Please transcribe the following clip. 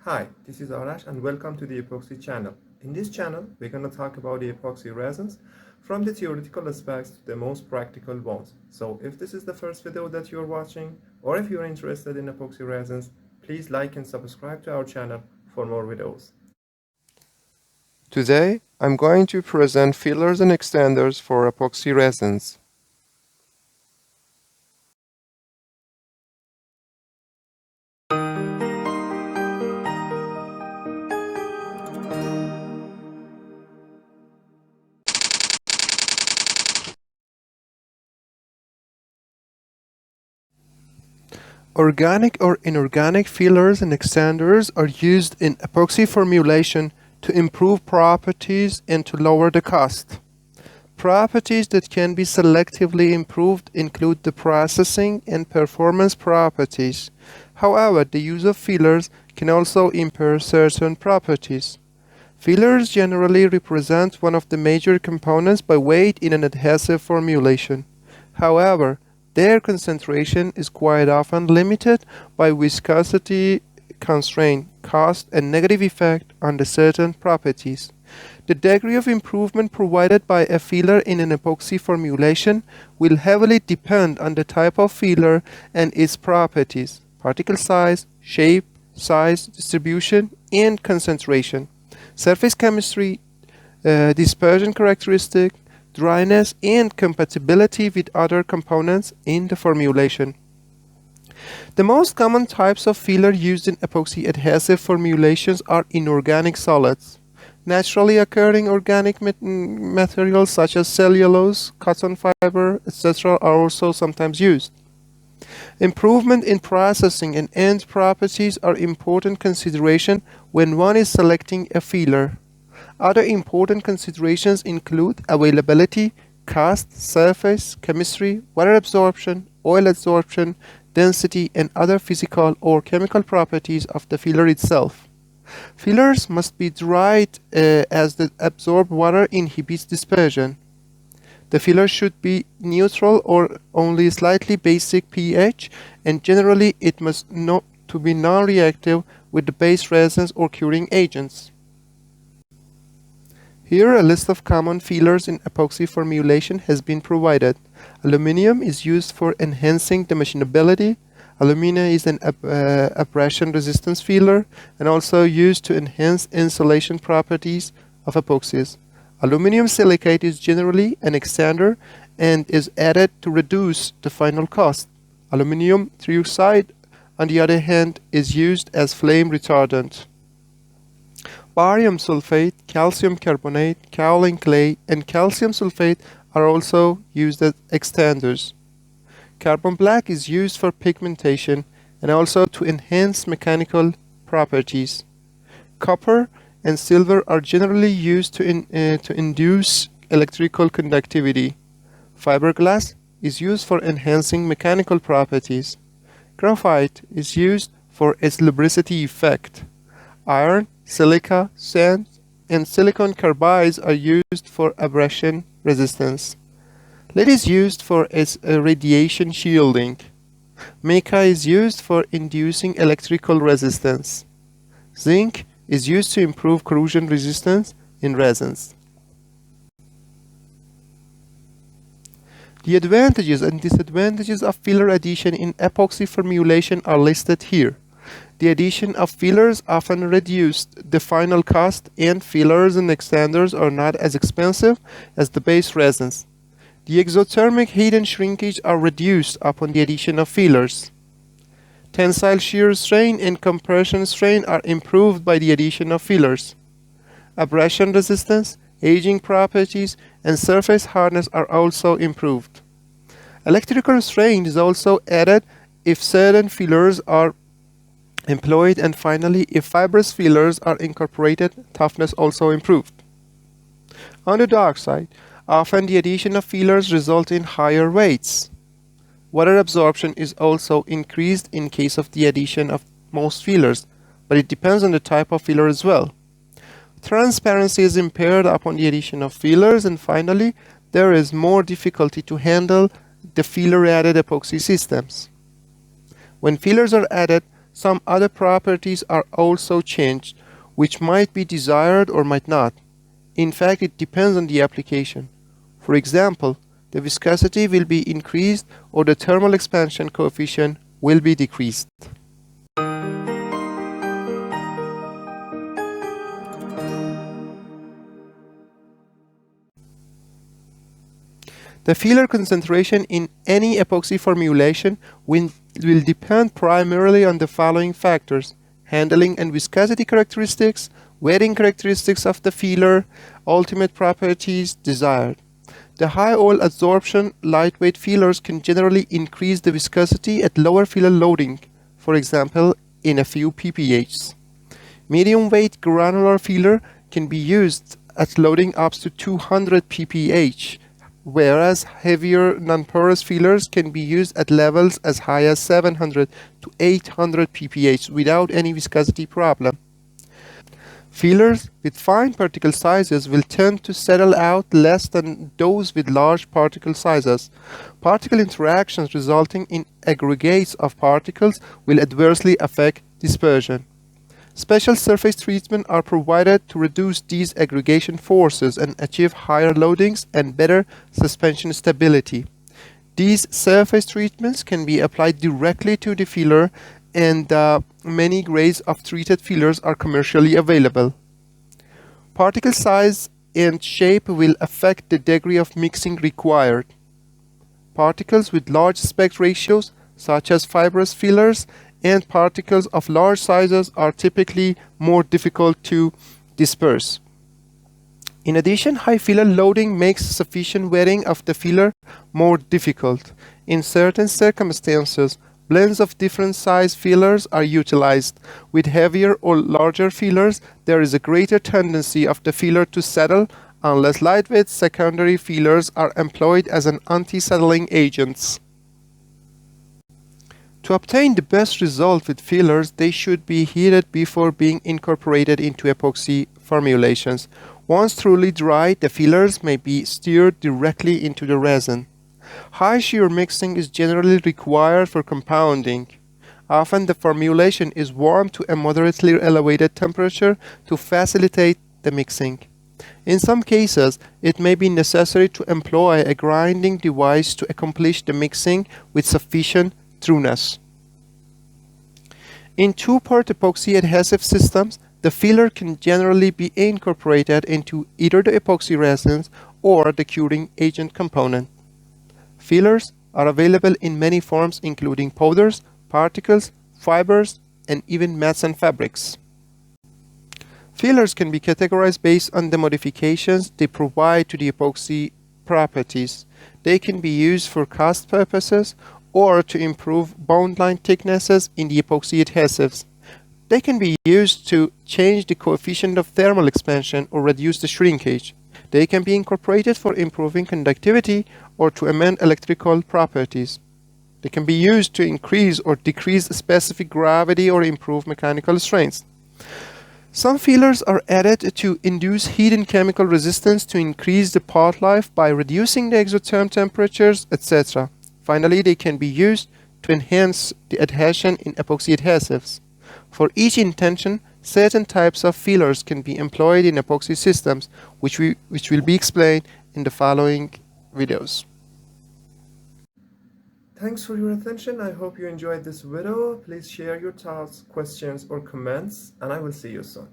Hi, this is Arash and welcome to the Epoxy channel. In this channel, we're going to talk about the epoxy resins from the theoretical aspects to the most practical ones. So if this is the first video that you're watching, or if you're interested in epoxy resins, please like and subscribe to our channel for more videos. Today, I'm going to present fillers and extenders for epoxy resins. Organic or inorganic fillers and extenders are used in epoxy formulation to improve properties and to lower the cost. Properties that can be selectively improved include the processing and performance properties. However, the use of fillers can also impair certain properties. Fillers generally represent one of the major components by weight in an adhesive formulation. However, their concentration is quite often limited by viscosity constraint, cost, and negative effect on the certain properties. The degree of improvement provided by a filler in an epoxy formulation will heavily depend on the type of filler and its properties, particle size, shape, size, distribution, and concentration, surface chemistry, dispersion characteristic, dryness, and compatibility with other components in the formulation. The most common types of filler used in epoxy adhesive formulations are inorganic solids. Naturally occurring organic materials such as cellulose, cotton fiber, etc. are also sometimes used. Improvement in processing and end properties are important consideration when one is selecting a filler. Other important considerations include availability, cost, surface, chemistry, water absorption, oil absorption, density, and other physical or chemical properties of the filler itself. Fillers must be dried as the absorbed water inhibits dispersion. The filler should be neutral or only slightly basic pH, and generally it must not to be non-reactive with the base resins or curing agents. Here a list of common fillers in epoxy formulation has been provided. Aluminium is used for enhancing the machinability. Alumina is an abrasion resistance filler and also used to enhance insulation properties of epoxies. Aluminium silicate is generally an extender and is added to reduce the final cost. Aluminium trioxide, on the other hand, is used as flame retardant. Barium sulfate, calcium carbonate, kaolin clay, and calcium sulfate are also used as extenders. Carbon black is used for pigmentation and also to enhance mechanical properties. Copper and silver are generally used to induce electrical conductivity. Fiberglass is used for enhancing mechanical properties. Graphite is used for its lubricity effect. Iron, silica, sand, and silicon carbides are used for abrasion resistance. Lead is used for its radiation shielding. Mica is used for inducing electrical resistance. Zinc is used to improve corrosion resistance in resins. The advantages and disadvantages of filler addition in epoxy formulation are listed here. The addition of fillers often reduced the final cost, and fillers and extenders are not as expensive as the base resins. The exothermic heat and shrinkage are reduced upon the addition of fillers. Tensile shear strain and compression strain are improved by the addition of fillers. Abrasion resistance, aging properties, and surface hardness are also improved. Electrical strain is also added if certain fillers are employed, and finally, if fibrous fillers are incorporated, toughness also improved. On the dark side, often the addition of fillers result in higher weights. Water absorption is also increased in case of the addition of most fillers, but it depends on the type of filler as well. Transparency is impaired upon the addition of fillers, and finally, there is more difficulty to handle the filler-added epoxy systems. When fillers are added, some other properties are also changed, which might be desired or might not. In fact, it depends on the application. For example, the viscosity will be increased or the thermal expansion coefficient will be decreased. The filler concentration in any epoxy formulation will depend primarily on the following factors: handling and viscosity characteristics, wetting characteristics of the filler, ultimate properties desired. The high oil absorption lightweight fillers can generally increase the viscosity at lower filler loading, for example, in a few pph. Medium weight granular filler can be used at loading up to 200 pph, whereas heavier non-porous fillers can be used at levels as high as 700 to 800 pph without any viscosity problem. Fillers with fine particle sizes will tend to settle out less than those with large particle sizes. Particle interactions resulting in aggregates of particles will adversely affect dispersion. Special surface treatments are provided to reduce these aggregation forces and achieve higher loadings and better suspension stability. These surface treatments can be applied directly to the filler, and many grades of treated fillers are commercially available. Particle size and shape will affect the degree of mixing required. Particles with large aspect ratios, such as fibrous fillers, and particles of large sizes are typically more difficult to disperse. In addition, high filler loading makes sufficient wetting of the filler more difficult. In certain circumstances, blends of different size fillers are utilized. With heavier or larger fillers, there is a greater tendency of the filler to settle unless lightweight secondary fillers are employed as an anti-settling agents. To obtain the best result with fillers, they should be heated before being incorporated into epoxy formulations. Once truly dry, the fillers may be stirred directly into the resin. High shear mixing is generally required for compounding. Often the formulation is warmed to a moderately elevated temperature to facilitate the mixing. In some cases, it may be necessary to employ a grinding device to accomplish the mixing with sufficient thoroughness. In two-part epoxy adhesive systems, the filler can generally be incorporated into either the epoxy resins or the curing agent component. Fillers are available in many forms, including powders, particles, fibers, and even mats and fabrics. Fillers can be categorized based on the modifications they provide to the epoxy properties. They can be used for cost purposes or to improve bond line thicknesses in the epoxy adhesives. They can be used to change the coefficient of thermal expansion or reduce the shrinkage. They can be incorporated for improving conductivity or to amend electrical properties. They can be used to increase or decrease specific gravity or improve mechanical strength. Some fillers are added to induce heat and chemical resistance to increase the part life by reducing the exotherm temperatures, etc. Finally, they can be used to enhance the adhesion in epoxy adhesives. For each intention, certain types of fillers can be employed in epoxy systems, which will be explained in the following videos. Thanks for your attention. I hope you enjoyed this video. Please share your thoughts, questions, or comments, and I will see you soon.